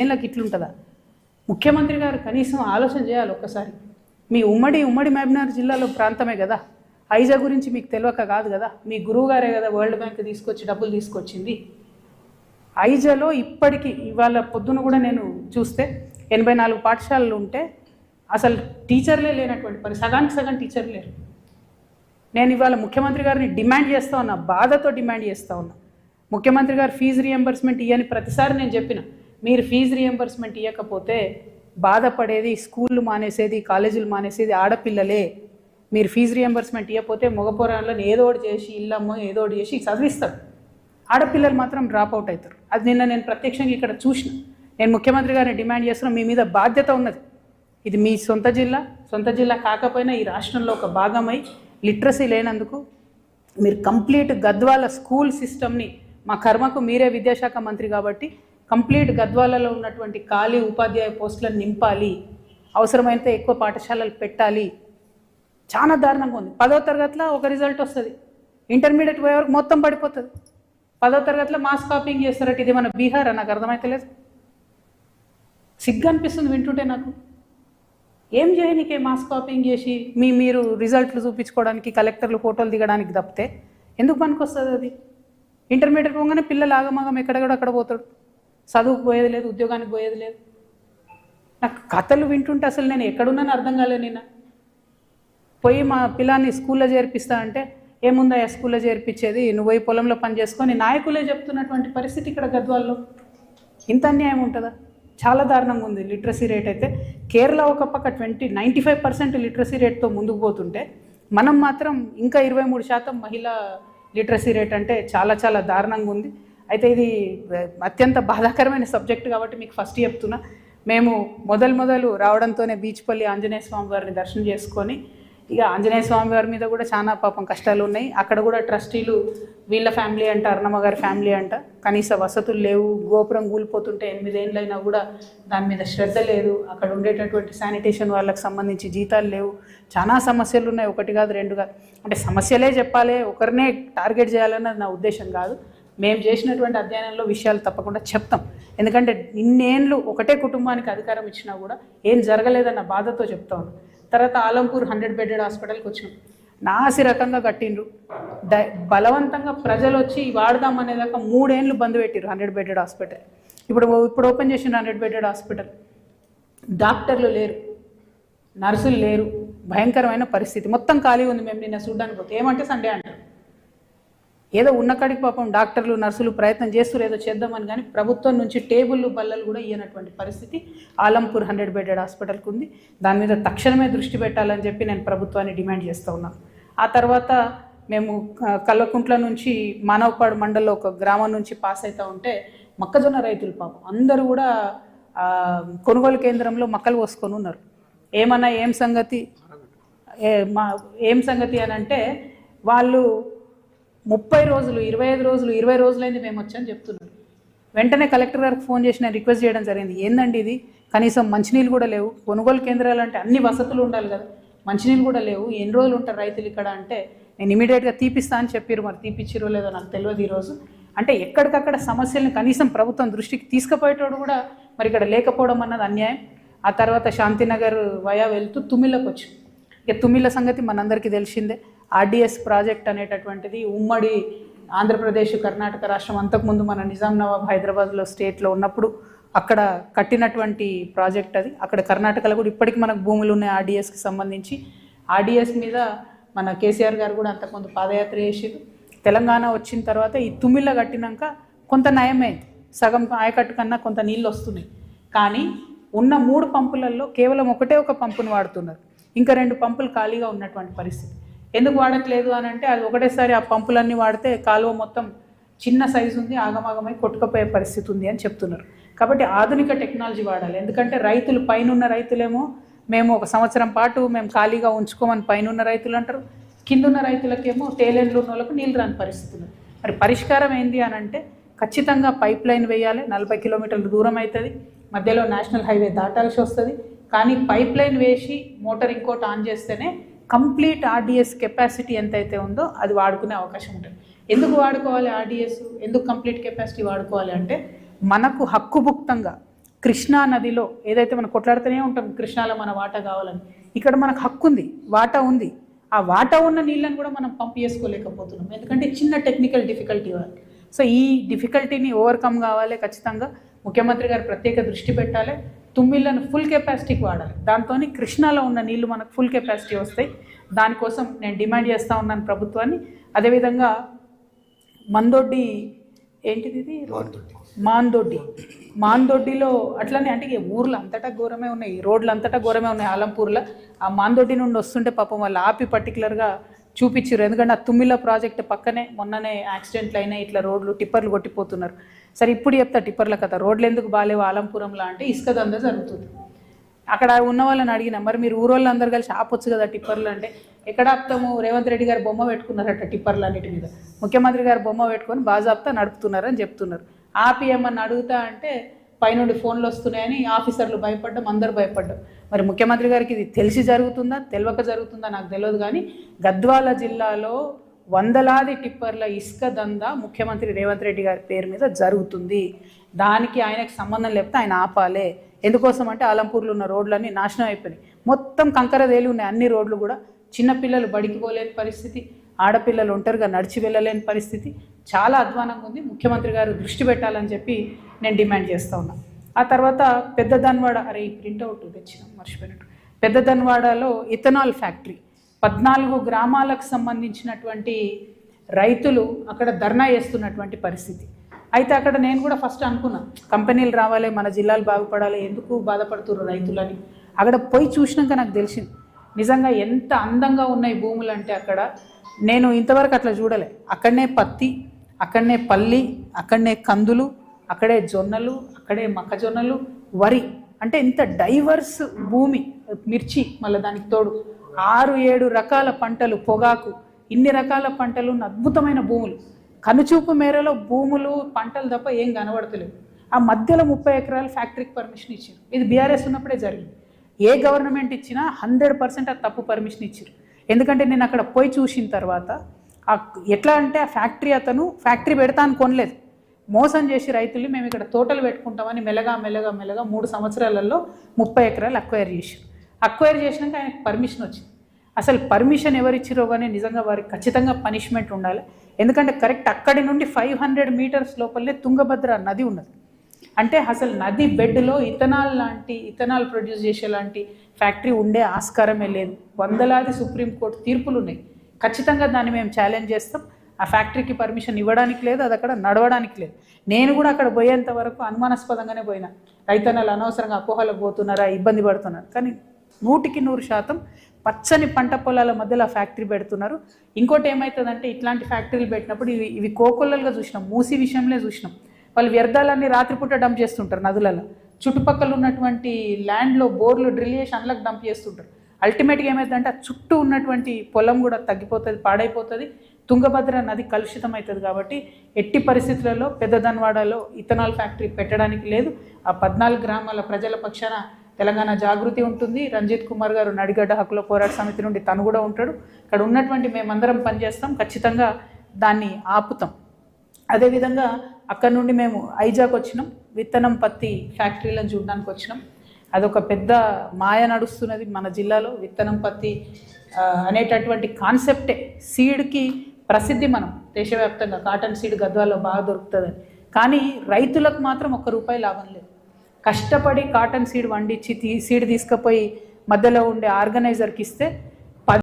ఏళ్ళకి ఇట్లుంటుందా? ముఖ్యమంత్రి గారు కనీసం ఆలోచన చేయాలి ఒక్కసారి. మీ ఉమ్మడి మహబూబ్నగర్ జిల్లాలో ప్రాంతమే కదా, ఐజా గురించి మీకు తెలియక కాదు కదా, మీ గురువు గారే కదా వరల్డ్ బ్యాంక్ తీసుకొచ్చి డబ్బులు తీసుకొచ్చింది. ఐజాలో ఇప్పటికీ ఇవాళ పొద్దున కూడా నేను చూస్తే 84 పాఠశాలలు ఉంటే అసలు టీచర్లే లేనటువంటి పని, సగానికి సగం టీచర్లు లేరు. నేను ఇవాళ ముఖ్యమంత్రి గారిని డిమాండ్ చేస్తూ ఉన్నా, బాధతో డిమాండ్ చేస్తూ ఉన్నా. ముఖ్యమంత్రి గారు ఫీజు రియంబర్స్మెంట్ ఇవ్వని ప్రతిసారి నేను చెప్పిన, మీరు ఫీజు రియంబర్స్మెంట్ ఇవ్వకపోతే బాధపడేది స్కూళ్ళు మానేసేది, కాలేజీలు మానేసేది ఆడపిల్లలే. మీరు ఫీజు రియంబర్స్మెంట్ ఇవ్వకపోతే మగపోరాళ్ళని ఏదో ఒకటి చేసి ఇల్లమ్మో ఏదో ఒకటి చేసి చదివిస్తారు, ఆడపిల్లలు మాత్రం డ్రాప్ అవుట్ అవుతారు. అది నిన్న నేను ప్రత్యక్షంగా ఇక్కడ చూసిన. నేను ముఖ్యమంత్రి గారిని డిమాండ్ చేస్తున్నా, మీ మీద బాధ్యత ఉన్నది. ఇది మీ సొంత జిల్లా కాకపోయినా ఈ రాష్ట్రంలో ఒక భాగమై లిటరసీ లేనందుకు మీరు కంప్లీట్ గద్వాల స్కూల్ సిస్టమ్ని, మా కర్మకు మీరే విద్యాశాఖ మంత్రి కాబట్టి కంప్లీట్ గద్వాలలో ఉన్నటువంటి ఖాళీ ఉపాధ్యాయ పోస్టులను నింపాలి, అవసరమైతే ఎక్కువ పాఠశాలలు పెట్టాలి. చాలా దారుణంగా ఉంది. 10వ తరగతిలో ఒక రిజల్ట్ వస్తుంది, ఇంటర్మీడియట్ పోయే వరకు మొత్తం పడిపోతుంది. 10వ తరగతిలో మాస్ కాపింగ్ చేస్తారట. ఇది మన బీహార్ నాకు అర్థమైతలేదు. సిగ్గు అనిపిస్తుంది వింటుంటే నాకు. ఏం చేయనికే మాస్ కాపింగ్ చేసి మీరు రిజల్ట్లు చూపించుకోవడానికి, కలెక్టర్లు ఫోటోలు దిగడానికి తప్పితే ఎందుకు పనికి వస్తుంది అది? ఇంటర్మీడియట్ పోగానే పిల్లలు ఆగమాగం ఎక్కడెక్కడ అక్కడ పోతాడు, చదువుకు పోయేది లేదు, ఉద్యోగానికి పోయేది లేదు. నాకు కథలు వింటుంటే అసలు నేను ఎక్కడున్నాను అర్థం కాలేదు. నిన్న పోయి మా పిల్లాన్ని స్కూల్లో చేర్పిస్తా అంటే, ఏముందా స్కూల్లో చేర్పించేది, నువ్వు పోయి పొలంలో పని చేసుకొని నాయకులే చెప్తున్నటువంటి పరిస్థితి ఇక్కడ గద్వాల్లో. ఇంత అన్యాయం ఉంటుందా? చాలా దారుణంగా ఉంది లిటరసీ రేట్ అయితే. కేరళ ఒక పక్క 95% లిటరసీ రేట్తో ముందుకు పోతుంటే మనం మాత్రం ఇంకా 23% మహిళా లిటరసీ రేట్ అంటే చాలా చాలా దారుణంగా ఉంది. అయితే ఇది అత్యంత బాధాకరమైన సబ్జెక్ట్ కాబట్టి మీకు ఫస్ట్ చెప్తున్నా. మేము మొదలు రావడంతోనే బీచ్పల్లి ఆంజనేయ స్వామి వారిని దర్శనం చేసుకొని, ఇక ఆంజనేయ స్వామి వారి మీద కూడా చాలా పాపం కష్టాలు ఉన్నాయి. అక్కడ కూడా ట్రస్టీలు వీళ్ళ ఫ్యామిలీ అంట, అరుణమ్మ గారి ఫ్యామిలీ అంట, కనీస వసతులు లేవు. గోపురం కూలిపోతుంటే 8 ఏళ్ళైనా కూడా దాని మీద శ్రద్ధ లేదు. అక్కడ ఉండేటటువంటి శానిటేషన్ వాళ్ళకి సంబంధించి జీతాలు లేవు. చాలా సమస్యలు ఉన్నాయి, ఒకటి కాదు రెండు కాదు. అంటే సమస్యలే చెప్పాలి, ఒకరినే టార్గెట్ చేయాలన్నది నా ఉద్దేశం కాదు. మేము చేసినటువంటి అధ్యయనంలో విషయాలు తప్పకుండా చెప్తాం. ఎందుకంటే ఇన్నేళ్ళు ఒకటే కుటుంబానికి అధికారం ఇచ్చినా కూడా ఏం జరగలేదన్న బాధతో చెప్తాను. తర్వాత ఆలంపూర్ 100 బెడెడ్ హాస్పిటల్కి వచ్చినాం. నాసి రకంగా కట్టిండ్రు, బలవంతంగా ప్రజలు వచ్చి వాడదామనేదాకా 3 ఏళ్ళు బంద్ పెట్టిరు 100 బెడెడ్ హాస్పిటల్. ఇప్పుడు ఓపెన్ చేసిన 100 బెడెడ్ హాస్పిటల్. డాక్టర్లు లేరు, నర్సులు లేరు, భయంకరమైన పరిస్థితి. మొత్తం ఖాళీ ఉంది. మేము నిన్న చూడడానికి పోతే ఏమంటే సండే అంటారు. ఏదో ఉన్నకాడికి పాపం డాక్టర్లు నర్సులు ప్రయత్నం చేస్తారు ఏదో చేద్దామని, కానీ ప్రభుత్వం నుంచి టేబుళ్ళు బల్లలు కూడా ఇయ్యనటువంటి పరిస్థితి ఆలంపూర్ 100 బెడెడ్ హాస్పిటల్కి ఉంది. దాని మీద తక్షణమే దృష్టి పెట్టాలని చెప్పి నేను ప్రభుత్వాన్ని డిమాండ్ చేస్తూ ఉన్నాను. ఆ తర్వాత మేము కల్వకుంట్ల నుంచి మానవపాడు మండలంలో ఒక గ్రామం నుంచి పాస్ అవుతూ ఉంటే మొక్కజొన్న రైతులు పాపం అందరూ కూడా కొనుగోలు కేంద్రంలో మొక్కలు పోసుకొని ఉన్నారు. ఏమన్నా ఏం సంగతి అని అంటే వాళ్ళు 30 రోజులు 25 రోజులు 20 రోజులైంది మేము వచ్చామని చెప్తున్నారు. వెంటనే కలెక్టర్ గారికి ఫోన్ చేసి నేను రిక్వెస్ట్ చేయడం జరిగింది. ఏందండి ఇది, కనీసం మంచినీళ్ళు కూడా లేవు. కొనుగోలు కేంద్రాలు అంటే అన్ని వసతులు ఉండాలి కదా, మంచినీళ్ళు కూడా లేవు. ఎన్ని రోజులు ఉంటారు రైతులు ఇక్కడ అంటే నేను ఇమీడియట్గా తీపిస్తా అని చెప్పారు. మరి తీపిచ్చిరో లేదో నాకు తెలియదు ఈరోజు. అంటే ఎక్కడికక్కడ సమస్యలను కనీసం ప్రభుత్వం దృష్టికి తీసుకుపోయేటోడు కూడా మరి ఇక్కడ లేకపోవడం అన్నది అన్యాయం. ఆ తర్వాత శాంతినగర్ వయా వెళ్తూ తుమ్మిళ్ళకి వచ్చి, ఇక తుమ్మిళ్ళ సంగతి మనందరికీ తెలిసిందే. ఆర్డిఎస్ ప్రాజెక్ట్ అనేటటువంటిది ఉమ్మడి ఆంధ్రప్రదేశ్ కర్ణాటక రాష్ట్రం అంతకుముందు మన నిజాం నవాబ్ హైదరాబాద్లో స్టేట్లో ఉన్నప్పుడు అక్కడ కట్టినటువంటి ప్రాజెక్ట్ అది. అక్కడ కర్ణాటకలో కూడా ఇప్పటికీ మనకు భూములు ఉన్నాయి ఆర్డిఎస్కి సంబంధించి. ఆర్డిఎస్ మీద మన కేసీఆర్ గారు కూడా అంతకుముందు పాదయాత్ర చేసారు. తెలంగాణ వచ్చిన తర్వాత ఈ తుమ్మిళ్ళ కట్టినాక కొంత నయమైంది, సగం ఆయకట్టు కన్నా కొంత నీళ్ళు వస్తున్నాయి. కానీ ఉన్న 3 పంపులలో కేవలం ఒక పంపును వాడుతున్నారు. ఇంకా 2 పంపులు ఖాళీగా ఉన్నటువంటి పరిస్థితి. ఎందుకు వాడట్లేదు అని అంటే అది ఒకటేసారి ఆ పంపులన్నీ వాడితే కాలువ మొత్తం చిన్న సైజు ఉంది, ఆగమాగమై కొట్టుకుపోయే పరిస్థితి ఉంది అని చెప్తున్నారు. కాబట్టి ఆధునిక టెక్నాలజీ వాడాలి. ఎందుకంటే రైతులు పైనున్న రైతులేమో మేము 1 సంవత్సరం పాటు మేము ఖాళీగా ఉంచుకోమని పైనున్న రైతులు అంటారు, కిందున్న రైతులకేమో టేలెండ్లు ఉన్న వాళ్ళకు నీళ్ళు రాని పరిస్థితులు. మరి పరిష్కారం ఏంది అని అంటే ఖచ్చితంగా పైప్ లైన్ వేయాలి. 40 కిలోమీటర్ల దూరం అవుతుంది, మధ్యలో నేషనల్ హైవే దాటాల్సి వస్తుంది. కానీ పైప్ లైన్ వేసి మోటార్ ఇంకోటి ఆన్ చేస్తేనే కంప్లీట్ ఆర్డిఎస్ కెపాసిటీ ఎంతైతే ఉందో అది వాడుకునే అవకాశం ఉంటుంది. ఎందుకు వాడుకోవాలి ఆర్డిఎస్, ఎందుకు కంప్లీట్ కెపాసిటీ వాడుకోవాలి అంటే మనకు హక్కుభుక్తంగా కృష్ణా నదిలో ఏదైతే మనం కొట్లాడుతూనే ఉంటాం కృష్ణాలో మన వాటా కావాలని, ఇక్కడ మనకు హక్కు ఉంది, వాటా ఉంది. ఆ వాటా ఉన్న నీళ్ళని కూడా మనం పంప్ చేసుకోలేకపోతున్నాం, ఎందుకంటే చిన్న టెక్నికల్ డిఫికల్టీ వాళ్ళు. సో ఈ డిఫికల్టీని ఓవర్కమ్ కావాలి, ఖచ్చితంగా ముఖ్యమంత్రి గారు ప్రత్యేక దృష్టి పెట్టాలి. తుమ్మిళ్ళను ఫుల్ కెపాసిటీకి వాడాలి, దాంతో కృష్ణాలో ఉన్న నీళ్లు మనకు ఫుల్ కెపాసిటీ వస్తాయి. దానికోసం నేను డిమాండ్ చేస్తూ ఉన్నాను ప్రభుత్వాన్ని. అదేవిధంగా మందొడ్డి ఏంటిది ఇది మాందొడ్డిలో అట్లనే, అంటే ఊర్లు అంతటా ఘోరమే ఉన్నాయి, రోడ్లు అంతటా ఘోరమే ఉన్నాయి. ఆలంపూర్లో ఆ మాందొడ్డి నుండి వస్తుంటే పాపం వాళ్ళు ఆపి పర్టికులర్గా చూపించారు, ఎందుకంటే ఆ తుమ్మిళ్ళ ప్రాజెక్ట్ పక్కనే మొన్ననే యాక్సిడెంట్లు అయినాయి, ఇట్లా రోడ్లు టిప్పర్లు కొట్టిపోతున్నారు. సరే ఇప్పుడు చెప్తా టిప్పర్ల కథ. రోడ్లు ఎందుకు బాగాలేవు ఆలంపురంలో అంటే ఇసుక దందా జరుగుతుంది. అక్కడ ఉన్న వాళ్ళని అడిగినా, మరి మీరు ఊరోళ్ళు అందరు కలిసి ఆపొచ్చు కదా టిప్పర్లు అంటే, ఎక్కడ ఆపుతాము, రేవంత్ రెడ్డి గారు బొమ్మ పెట్టుకున్నారట టిప్పర్లు అన్నిటి మీద, ముఖ్యమంత్రి గారు బొమ్మ పెట్టుకొని బాజాప్తా నడుపుతున్నారని చెప్తున్నారు. ఆపి ఏమన్నా అడుగుతా అంటే పైనుండి ఫోన్లు వస్తున్నాయని ఆఫీసర్లు భయపడ్డం, అందరు భయపడ్డం. మరి ముఖ్యమంత్రి గారికి ఇది తెలిసి జరుగుతుందా తెలియక జరుగుతుందా నాకు తెలియదు, కానీ గద్వాల జిల్లాలో వందలాది టిప్పర్ల ఇసుక దందా ముఖ్యమంత్రి రేవంత్ రెడ్డి గారి పేరు మీద జరుగుతుంది. దానికి ఆయనకు సంబంధం లేకపోతే ఆయన ఆపాలే. ఎందుకోసం అంటే ఆలంపూర్లో ఉన్న రోడ్లన్నీ నాశనం అయిపోయినాయి, మొత్తం కంకర తేలి ఉన్నాయి అన్ని రోడ్లు కూడా. చిన్నపిల్లలు బడికి పోలేని పరిస్థితి, ఆడపిల్లలు ఒంటరిగా నడిచి వెళ్ళలేని పరిస్థితి, చాలా అధ్వానంగా ఉంది. ముఖ్యమంత్రి గారు దృష్టి పెట్టాలని చెప్పి నేను డిమాండ్ చేస్తూ ఉన్నాను. ఆ తర్వాత పెద్ద ధన్వాడ, అరే ఈ ప్రింట్అవుట్ తెచ్చినాం మర్చిపోయినట్టు, పెద్ద ధన్వాడలో ఇథనాల్ ఫ్యాక్టరీ 14 గ్రామాలకు సంబంధించినటువంటి రైతులు అక్కడ ధర్నా చేస్తున్నటువంటి పరిస్థితి. అయితే అక్కడ నేను కూడా ఫస్ట్ అనుకున్నా, కంపెనీలు రావాలి, మన జిల్లాలు బాగుపడాలి, ఎందుకు బాధపడుతున్నారు రైతులని. అక్కడ పోయి చూసినాక నాకు తెలిసింది నిజంగా ఎంత అందంగా ఉన్నాయి భూములు అంటే అక్కడ నేను ఇంతవరకు అట్లా చూడలే. అక్కడనే పత్తి, అక్కడనే పల్లి, అక్కడనే కందులు, అక్కడే జొన్నలు, అక్కడే మొక్కజొన్నలు, వరి, అంటే ఇంత డైవర్స్ భూమి, మిర్చి, మళ్ళీ దానికి తోడు 6-7 రకాల పంటలు, పొగాకు, ఇన్ని రకాల పంటలు ఉన్న అద్భుతమైన భూములు. కనుచూపు మేరలో భూములు పంటలు తప్ప ఏం కనబడతలేవు. ఆ మధ్యలో 30 ఎకరాల ఫ్యాక్టరీకి పర్మిషన్ ఇచ్చారు. ఇది బీఆర్ఎస్ ఉన్నప్పుడే జరిగింది. ఏ గవర్నమెంట్ ఇచ్చినా 100% అది తప్పు పర్మిషన్ ఇచ్చారు. ఎందుకంటే నేను అక్కడ పోయి చూసిన తర్వాత ఎట్లా అంటే ఆ ఫ్యాక్టరీ అతను ఫ్యాక్టరీ పెడతా అని కొనలేదు, మోసం చేసి రైతులు మేము ఇక్కడ తోటలు పెట్టుకుంటామని మెల్లగా 3 సంవత్సరాలలో 30 ఎకరాలు అక్వైర్ చేశారు. అక్వైర్ చేసినాక ఆయనకు పర్మిషన్ వచ్చింది. అసలు పర్మిషన్ ఎవరిచ్చిరో కానీ నిజంగా వారికి ఖచ్చితంగా పనిష్మెంట్ ఉండాలి. ఎందుకంటే కరెక్ట్ అక్కడి నుండి 500 మీటర్స్ లోపలనే తుంగభద్ర నది ఉన్నది. అంటే అసలు నది బెడ్లో ఇథనాల్ ప్రొడ్యూస్ చేసే లాంటి ఫ్యాక్టరీ ఉండే ఆస్కారమే లేదు. వందలాది సుప్రీంకోర్టు తీర్పులు ఉన్నాయి. ఖచ్చితంగా దాన్ని మేము ఛాలెంజ్ చేస్తాం. ఆ ఫ్యాక్టరీకి పర్మిషన్ ఇవ్వడానికి లేదు, అది అక్కడ నడవడానికి లేదు. నేను కూడా అక్కడ పోయేంత వరకు అనుమానాస్పదంగానే పోయినా, రైతన్నలు అనవసరంగా అపోహలకు పోతున్నారా, ఇబ్బంది పడుతున్నారు. కానీ 100% పచ్చని పంట పొలాల మధ్యలో ఆ ఫ్యాక్టరీ పెడుతున్నారు. ఇంకోటి ఏమవుతుందంటే ఇట్లాంటి ఫ్యాక్టరీలు పెట్టినప్పుడు ఇవి కోకొల్లలుగా చూసినాం, మూసి విషయంలో చూసినాం. వాళ్ళు వ్యర్థాలన్నీ రాత్రిపూట డంప్ చేస్తుంటారు నదులలో, చుట్టుపక్కల ఉన్నటువంటి ల్యాండ్లో బోర్లు డ్రిల్ చేసి అందులోకి డంప్ చేస్తుంటారు. అల్టిమేట్గా ఏమవుతుందంటే ఆ చుట్టూ ఉన్నటువంటి పొలం కూడా తగ్గిపోతుంది, పాడైపోతుంది, తుంగభద్ర నది కలుషితం అవుతుంది. కాబట్టి ఎట్టి పరిస్థితులలో పెద్ద ధన్వాడలో ఇథనాల్ ఫ్యాక్టరీ పెట్టడానికి లేదు. ఆ 14 గ్రామాల ప్రజల పక్షాన తెలంగాణ జాగృతి ఉంటుంది. రంజిత్ కుమార్ గారు నడిగడ్డ హక్కుల పోరాట సమితి నుండి తను కూడా ఉంటాడు. ఇక్కడ ఉన్నటువంటి మేమందరం పనిచేస్తాం, ఖచ్చితంగా దాన్ని ఆపుతాం. అదేవిధంగా అక్కడ నుండి మేము ఐజాక్ వచ్చినాం, విత్తనం పత్తి ఫ్యాక్టరీలను చూడడానికి వచ్చినాం. అదొక పెద్ద మాయ నడుస్తున్నది మన జిల్లాలో. విత్తనం పత్తి అనేటటువంటి కాన్సెప్టే సీడ్కి ప్రసిద్ధి, మనం దేశవ్యాప్తంగా కాటన్ సీడ్ గద్వాల్లో బాగా దొరుకుతుందని. కానీ రైతులకు మాత్రం ₹1 లాభం లేదు. కష్టపడి కాటన్ సీడ్ వండించి సీడ్ తీసుకుపోయి మధ్యలో ఉండే ఆర్గనైజర్కి ఇస్తే